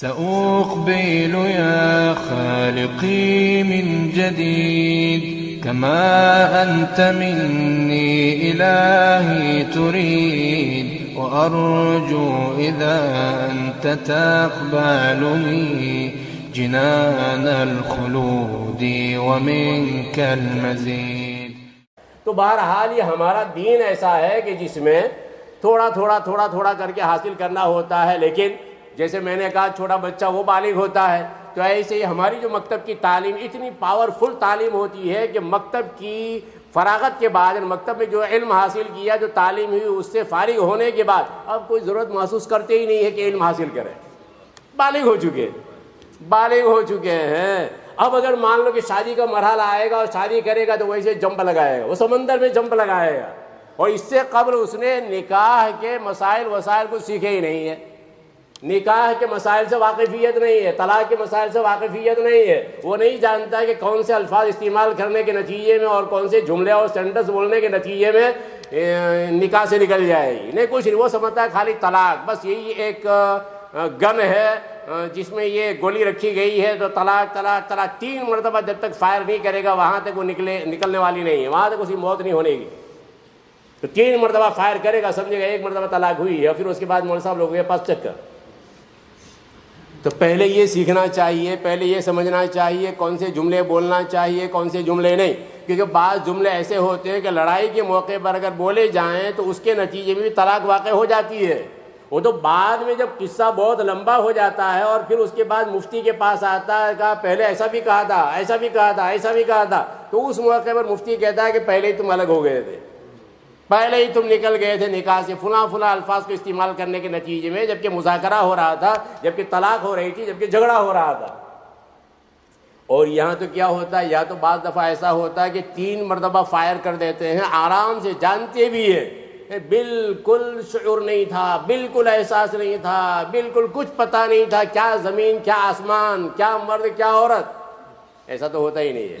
سأقبل يا خالقي من جديد كما أنت مني إلهي تريد، وأرجو إذا أنت تقبلني جنان الخلود ومنك المزيد۔ تو بہرحال یہ ہمارا دین ایسا ہے کہ جس میں تھوڑا تھوڑا کر کے حاصل کرنا ہوتا ہے، لیکن جیسے میں نے کہا چھوٹا بچہ وہ بالغ ہوتا ہے، تو ایسے ہی ہماری جو مکتب کی تعلیم اتنی پاورفل تعلیم ہوتی ہے کہ مکتب کی فراغت کے بعد، مکتب میں جو علم حاصل کیا، جو تعلیم ہوئی، اس سے فارغ ہونے کے بعد اب کوئی ضرورت محسوس کرتے ہی نہیں ہے کہ علم حاصل کرے، بالغ ہو چکے ہیں۔ اب اگر مان لو کہ شادی کا مرحلہ آئے گا اور شادی کرے گا تو ویسے جمپ لگائے گا، وہ سمندر میں جمپ لگائے گا، اور اس سے قبل اس نے نکاح کے مسائل وسائل کو سیکھے ہی نہیں ہے، نکاح کے مسائل سے واقفیت نہیں ہے، طلاق کے مسائل سے واقفیت نہیں ہے، وہ نہیں جانتا کہ کون سے الفاظ استعمال کرنے کے نتیجے میں اور کون سے جملے اور سینٹنس بولنے کے نتیجے میں نکاح سے نکل جائے گی، نہیں کچھ نہیں، وہ سمجھتا ہے خالی طلاق، بس یہی ایک گن ہے جس میں یہ گولی رکھی گئی ہے، تو طلاق 3 مرتبہ جب تک فائر نہیں کرے گا وہاں تک وہ نکلنے والی نہیں ہے، وہاں تک اس کی موت نہیں ہونے گی، تو 3 مرتبہ فائر کرے گا، سمجھے گا 1 مرتبہ طلاق ہوئی ہے، اور پھر اس کے بعد مولوی صاحب لوگوں کے پاس چکر۔ تو پہلے یہ سیکھنا چاہیے، پہلے یہ سمجھنا چاہیے کون سے جملے بولنا چاہیے، کون سے جملے نہیں، کیونکہ بعض جملے ایسے ہوتے ہیں کہ لڑائی کے موقع پر اگر بولے جائیں تو اس کے نتیجے میں بھی طلاق واقع ہو جاتی ہے، وہ تو بعد میں جب قصہ بہت لمبا ہو جاتا ہے اور پھر اس کے بعد مفتی کے پاس آتا ہے، کہا پہلے ایسا بھی کہا تھا، ایسا بھی کہا تھا، ایسا بھی کہا تھا، تو اس موقع پر مفتی کہتا ہے کہ پہلے ہی تم الگ ہو گئے تھے، پہلے ہی تم نکل گئے تھے نکاح سے فلاں الفاظ کو استعمال کرنے کے نتیجے میں، جبکہ مذاکرہ ہو رہا تھا، جبکہ طلاق ہو رہی تھی، جبکہ جھگڑا ہو رہا تھا۔ اور یہاں تو کیا ہوتا ہے، یا تو بعض دفعہ ایسا ہوتا ہے کہ 3 مرتبہ فائر کر دیتے ہیں، آرام سے جانتے بھی ہیں، بالکل شعور نہیں تھا، بالکل احساس نہیں تھا، بالکل کچھ پتہ نہیں تھا، کیا زمین کیا آسمان، کیا مرد کیا عورت، ایسا تو ہوتا ہی نہیں ہے،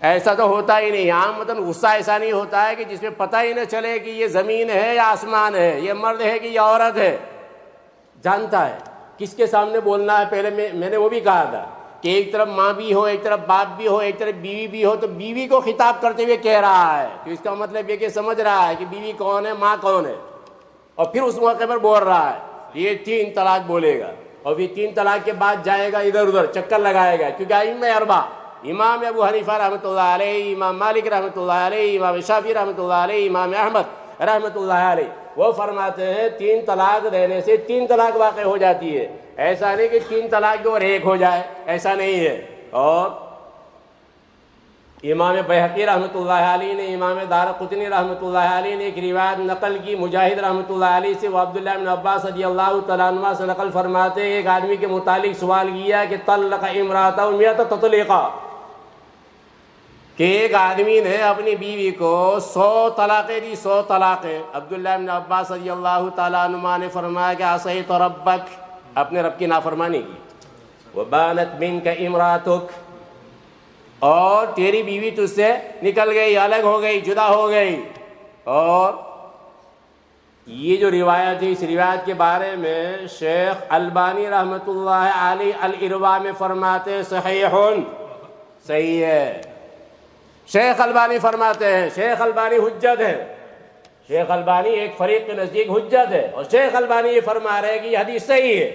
ایسا تو ہوتا ہی نہیں۔ عام مطلب غصہ ایسا نہیں ہوتا ہے کہ جس میں پتہ ہی نہ چلے کہ یہ زمین ہے یا آسمان ہے، یہ مرد ہے کہ یہ عورت ہے، جانتا ہے کس کے سامنے بولنا ہے۔ پہلے میں نے وہ بھی کہا تھا کہ ایک طرف ماں بھی ہو، ایک طرف باپ بھی ہو، ایک طرف بیوی بھی ہو، تو بیوی کو خطاب کرتے ہوئے کہہ رہا ہے، تو اس کا مطلب یہ کہ سمجھ رہا ہے کہ بیوی کون ہے، ماں کون ہے، اور پھر اس موقع پر بول رہا ہے یہ 3 طلاق بولے گا، اور پھر 3 طلاق کے بعد جائے گا ادھر ادھر چکر لگائے گا، کیونکہ ائمہ 4 امام ابو حنیفہ رحمۃ اللہ علیہ، امام مالک رحمۃ اللہ علیہ، امام شافعی رحمۃ اللہ علیہ، امام احمد رحمۃ اللہ علیہ، وہ فرماتے ہیں 3 طلاق دینے سے 3 طلاق واقع ہو جاتی ہے، ایسا نہیں کہ 3 طلاق اور 1 ہو جائے، ایسا نہیں ہے۔ اور امام بیہقی رحمۃ اللہ علیہ نے، امام دارقطنی رحمۃ اللہ علیہ نے ایک روایت نقل کی مجاہد رحمۃ اللہ علیہ سے، وہ عبداللہ بن عباس رضی اللہ تعالیٰ عنہ سے نقل فرماتے ہیں، ایک آدمی کے متعلق سوال کیا کہ طلق امرأتہ 100 تطلیقا، کہ ایک آدمی نے اپنی بیوی کو 100 طلاقیں دی، 100 طلاقیں۔ عبداللہ بن عباس رضی اللہ تعالیٰ عنہ نے فرمایا کہ عصیت ربک، اپنے رب کی نافرمانی کی، وبانت منک امراتک، اور تیری بیوی تجھ سے نکل گئی، الگ ہو گئی، جدا ہو گئی۔ اور یہ جو روایت ہے، اس روایت کے بارے میں شیخ البانی رحمۃ اللہ علیہ الارواء میں فرماتے صحیح ہے۔ شیخ البانی فرماتے ہیں، شیخ البانی حجت ہے، شیخ البانی ایک فریق کے نزدیک حجت ہے، اور شیخ البانی یہ فرما رہے ہیں کہ یہ حدیث صحیح ہے۔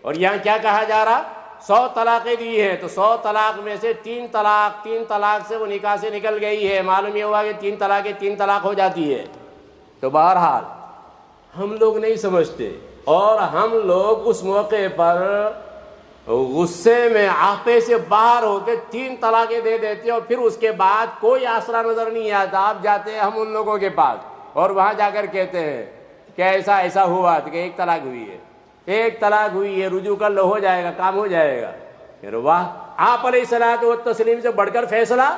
اور یہاں کیا کہا جا رہا، 100 طلاقیں دی ہیں، تو 100 طلاق میں سے 3 طلاق سے وہ نکاح سے نکل گئی ہے، معلوم یہ ہوا کہ 3 طلاق ہو جاتی ہے۔ تو بہرحال ہم لوگ نہیں سمجھتے، اور ہم لوگ اس موقع پر غصے میں آپے سے باہر ہو کے 3 طلاقیں دے دیتے ہیں، اور پھر اس کے بعد کوئی آسرا نظر نہیں آتا۔ آپ جاتے ہیں ہم ان لوگوں کے پاس، اور وہاں جا کر کہتے ہیں کہ ایسا ہوا کہ 1 طلاق ہوئی ہے، 1 طلاق ہوئی ہے، رجوع کر لو، ہو جائے گا، کام ہو جائے گا۔ پھر واہ، آپ علیہ الصلوۃ والتسلیم سے بڑھ کر فیصلہ،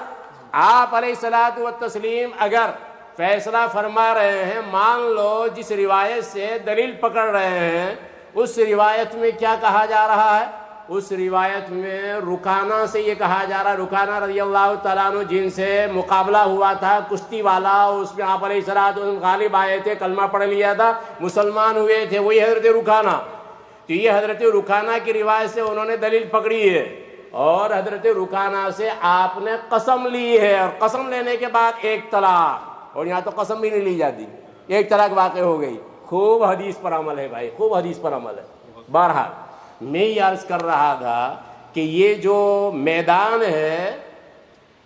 آپ علیہ الصلوۃ والتسلیم اگر فیصلہ فرما رہے ہیں، مان لو جس روایت سے دلیل پکڑ رہے ہیں، اس روایت میں کیا کہا جا رہا ہے، اس روایت میں رکانہ سے یہ کہا جا رہا، رکانہ رضی اللہ تعالیٰ عنہ جن سے مقابلہ ہوا تھا کشتی والا، اس میں آپ علیہ الصلوۃ والسلام غالب آئے تھے، کلمہ پڑھ لیا تھا، مسلمان ہوئے تھے، وہی حضرت رکانہ۔ تو یہ حضرت رکانہ کی روایت سے انہوں نے دلیل پکڑی ہے، اور حضرت رکانہ سے آپ نے قسم لی ہے، اور قسم لینے کے بعد ایک طلاق، اور یہاں تو قسم بھی نہیں لی جاتی، ایک طلاق واقع ہو گئی۔ خوب حدیث پر عمل ہے بھائی، خوب حدیث پر عمل ہے۔ بہرحال میں یہ عرض کر رہا تھا کہ یہ جو میدان ہے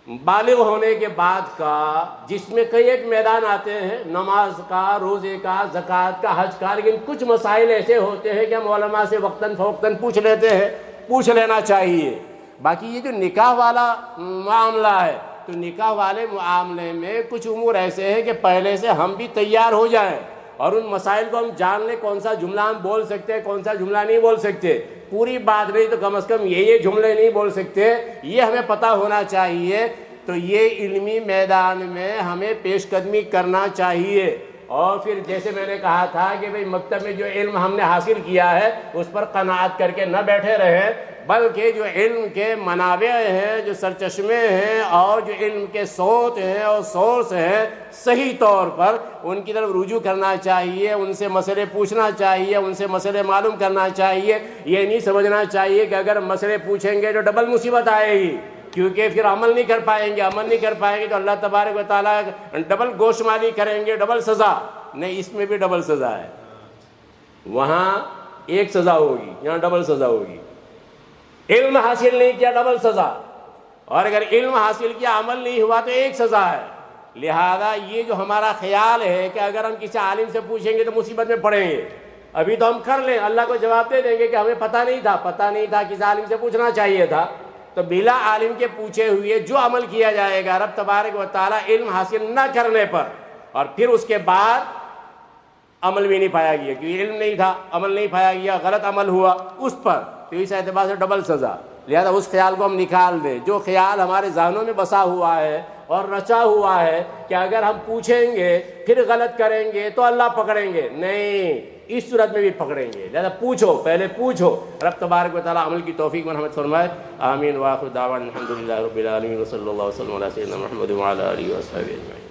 بالغ ہونے کے بعد کا، جس میں کئی ایک میدان آتے ہیں، نماز کا، روزے کا، زکوٰۃ کا، حج کا، لیکن کچھ مسائل ایسے ہوتے ہیں کہ ہم علماء سے وقتاً فوقتاً پوچھ لیتے ہیں، پوچھ لینا چاہیے۔ باقی یہ جو نکاح والا معاملہ ہے، تو نکاح والے معاملے میں کچھ امور ایسے ہیں کہ پہلے سے ہم بھی تیار ہو جائیں اور ان مسائل کو ہم جان لیں، کون سا جملہ ہم بول سکتے ہیں، کون سا جملہ نہیں بول سکتے، پوری بات نہیں تو کم از کم یہ جملے نہیں بول سکتے، یہ ہمیں پتہ ہونا چاہیے۔ تو یہ علمی میدان میں ہمیں پیش قدمی کرنا چاہیے، اور پھر جیسے میں نے کہا تھا کہ بھئی مکتب میں جو علم ہم نے حاصل کیا ہے اس پر قناعت کر کے نہ بیٹھے رہیں، بلکہ جو علم کے منابع ہیں، جو سرچشمے ہیں، اور جو علم کے سوت ہیں اور سورس ہیں، صحیح طور پر ان کی طرف رجوع کرنا چاہیے، ان سے مسئلے پوچھنا چاہیے، ان سے مسئلے معلوم کرنا چاہیے۔ یہ نہیں سمجھنا چاہیے کہ اگر مسئلے پوچھیں گے تو ڈبل مصیبت آئے گی، کیونکہ پھر عمل نہیں کر پائیں گے، تو اللہ تبارک و تعالیٰ ڈبل گوشمالی کریں گے، ڈبل سزا۔ نہیں، اس میں بھی ڈبل سزا ہے، وہاں ایک سزا ہوگی، یہاں ڈبل سزا ہوگی۔ علم حاصل نہیں کیا، ڈبل سزا، اور اگر علم حاصل کیا، عمل نہیں ہوا تو ایک سزا ہے۔ لہذا یہ جو ہمارا خیال ہے کہ اگر ہم کسی عالم سے پوچھیں گے تو مصیبت میں پڑیں گے، ابھی تو ہم کر لیں، اللہ کو جواب دے دیں گے کہ ہمیں پتہ نہیں تھا، کسی عالم سے پوچھنا چاہیے تھا۔ تو بلا عالم کے پوچھے ہوئے جو عمل کیا جائے گا رب تبارک و تعالیٰ علم حاصل نہ کرنے پر، اور پھر اس کے بعد عمل بھی نہیں پایا گیا، کیونکہ علم نہیں تھا، عمل نہیں پایا گیا، غلط عمل ہوا اس پر، تو اس اعتبار سے ڈبل سزا۔ لہذا اس خیال کو ہم نکال دیں، جو خیال ہمارے ذہنوں میں بسا ہوا ہے اور رچا ہوا ہے کہ اگر ہم پوچھیں گے پھر غلط کریں گے تو اللہ پکڑیں گے، نہیں، اس صورت میں بھی پکڑیں گے۔ لہذا پوچھو، پہلے پوچھو۔ رب تبارک و تعالیٰ عمل کی توفیق مرحمت فرمائے، آمین۔ وآخر دعوانا الحمدللہ رب العالمین، وصلی اللہ وسلم علی سیدنا محمد وعلی آلہ وصحبہ اجمعین۔